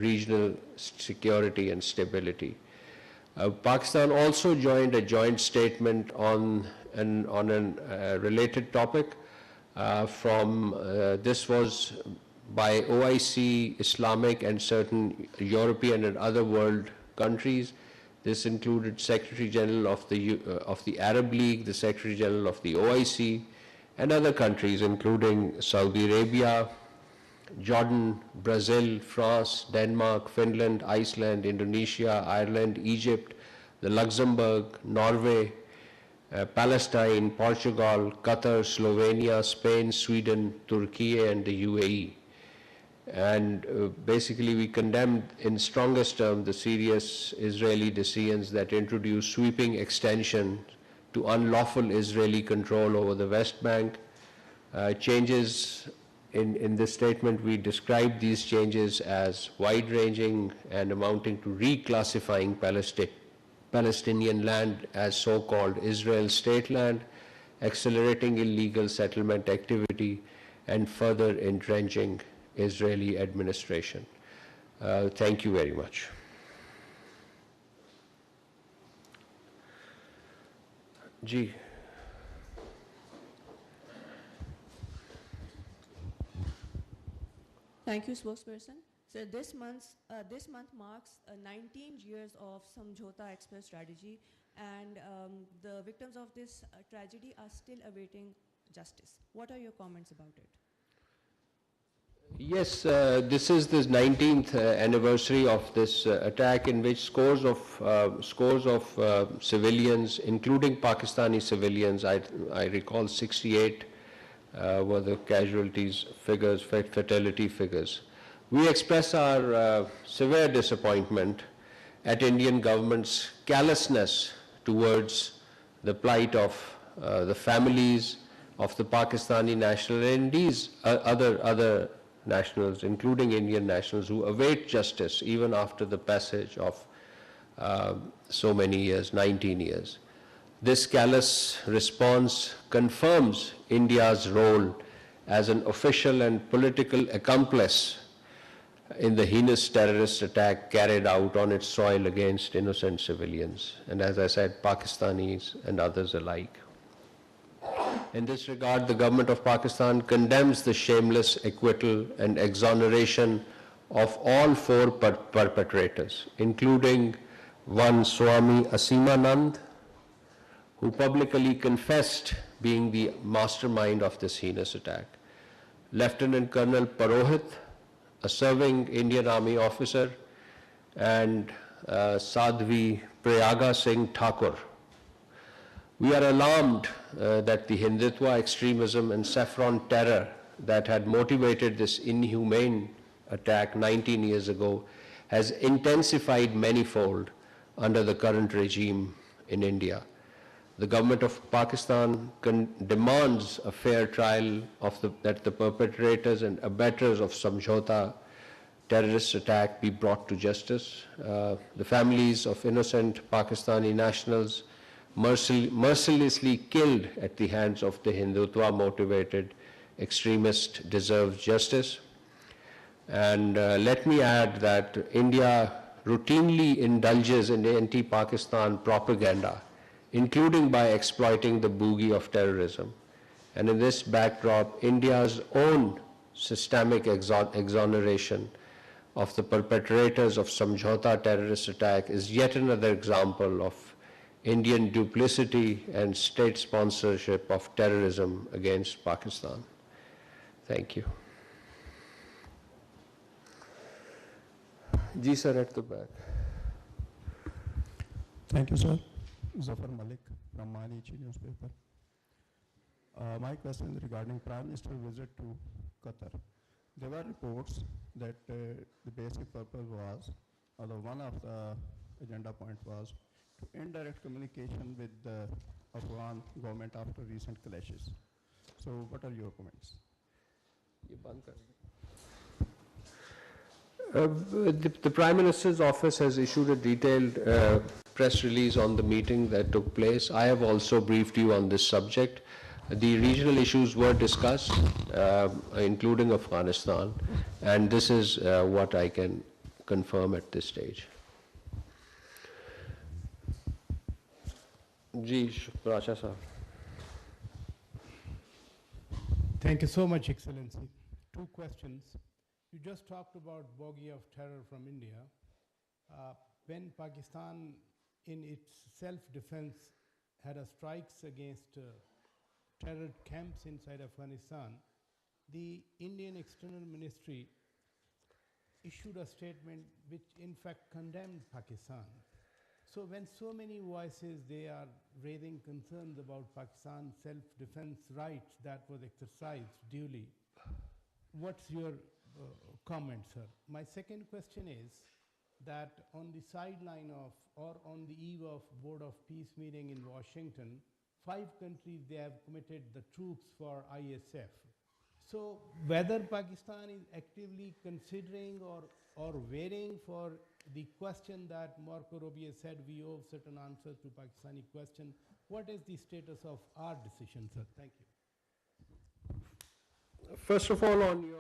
regional security and stability. Pakistan also joined a joint statement on a related topic this was by OIC, Islamic, and certain European and other world countries. This included Secretary General of the Arab League, the Secretary General of the OIC, and other countries, including Saudi Arabia, Jordan, Brazil, France, Denmark, Finland, Iceland, Indonesia, Ireland, Egypt, the Luxembourg, Norway, Palestine, Portugal, Qatar, Slovenia, Spain, Sweden, Turkey, and the UAE. And basically we condemned in strongest terms the serious Israeli decisions that introduce sweeping extension to unlawful Israeli control over the West Bank. Changes in this statement, we described these changes as wide-ranging and amounting to reclassifying Palestinian land as so-called Israel state land, accelerating illegal settlement activity, and further entrenching Israeli administration. Thank you very much. Ji. Thank you, spokesperson. So this month marks 19 years of Samjhota Express strategy, and the victims of this tragedy are still awaiting justice. What are your comments about it? Yes, this is the 19th anniversary of this attack, in which scores of civilians, including Pakistani civilians, I recall 68 were the casualties figures, fatality figures. We express our severe disappointment at Indian government's callousness towards the plight of the families of the Pakistani national and these other nationals, including Indian nationals, who await justice even after the passage of so many years, 19 years. This callous response confirms India's role as an official and political accomplice in the heinous terrorist attack carried out on its soil against innocent civilians, and as I said, Pakistanis and others alike. In this regard, the government of Pakistan condemns the shameless acquittal and exoneration of all four perpetrators, including one Swami Asimanand, who publicly confessed being the mastermind of this heinous attack, Lieutenant Colonel Purohit, a serving Indian Army officer, and Sadhvi Prayaga Singh Thakur. We are alarmed that the Hindutva extremism and saffron terror that had motivated this inhumane attack 19 years ago has intensified manifold under the current regime in India. The government of Pakistan demands a fair trial that the perpetrators and abettors of Samjhota terrorist attack be brought to justice. The families of innocent Pakistani nationals mercilessly killed at the hands of the Hindutva motivated extremists deserve justice. And let me add that India routinely indulges in anti-Pakistan propaganda, including by exploiting the boogie of terrorism. And in this backdrop, India's own systemic exoneration of the perpetrators of Samjhota terrorist attack is yet another example of Indian duplicity and state sponsorship of terrorism against Pakistan. Thank you. Ji sir, at the back. Thank you, sir. Zafar Malik from Manichi newspaper. My question is regarding Prime Minister's visit to Qatar. There were reports that the basic purpose was, although one of the agenda points was to indirect communication with the Afghan government after recent clashes. So what are your comments? The Prime Minister's office has issued a detailed press release on the meeting that took place. I have also briefed you on this subject. The regional issues were discussed, including Afghanistan, and this is what I can confirm at this stage. Ji, Pracha sir. Thank you so much, Excellency. Two questions. You just talked about bogey of terror from India. When Pakistan, in its self-defense, had a strikes against terror camps inside Afghanistan, the Indian External Ministry issued a statement which in fact condemned Pakistan. So when so many voices, they are raising concerns about Pakistan's self-defense rights that was exercised duly, what's your comment, sir? My second question is that on the sideline of, or on the eve of Board of Peace meeting in Washington, 5 countries, they have committed the troops for ISF. So whether Pakistan is actively considering or waiting for the question that Marco Rubio said, we owe certain answers to Pakistani question, what is the status of our decision, sir? Thank you. First of all, on your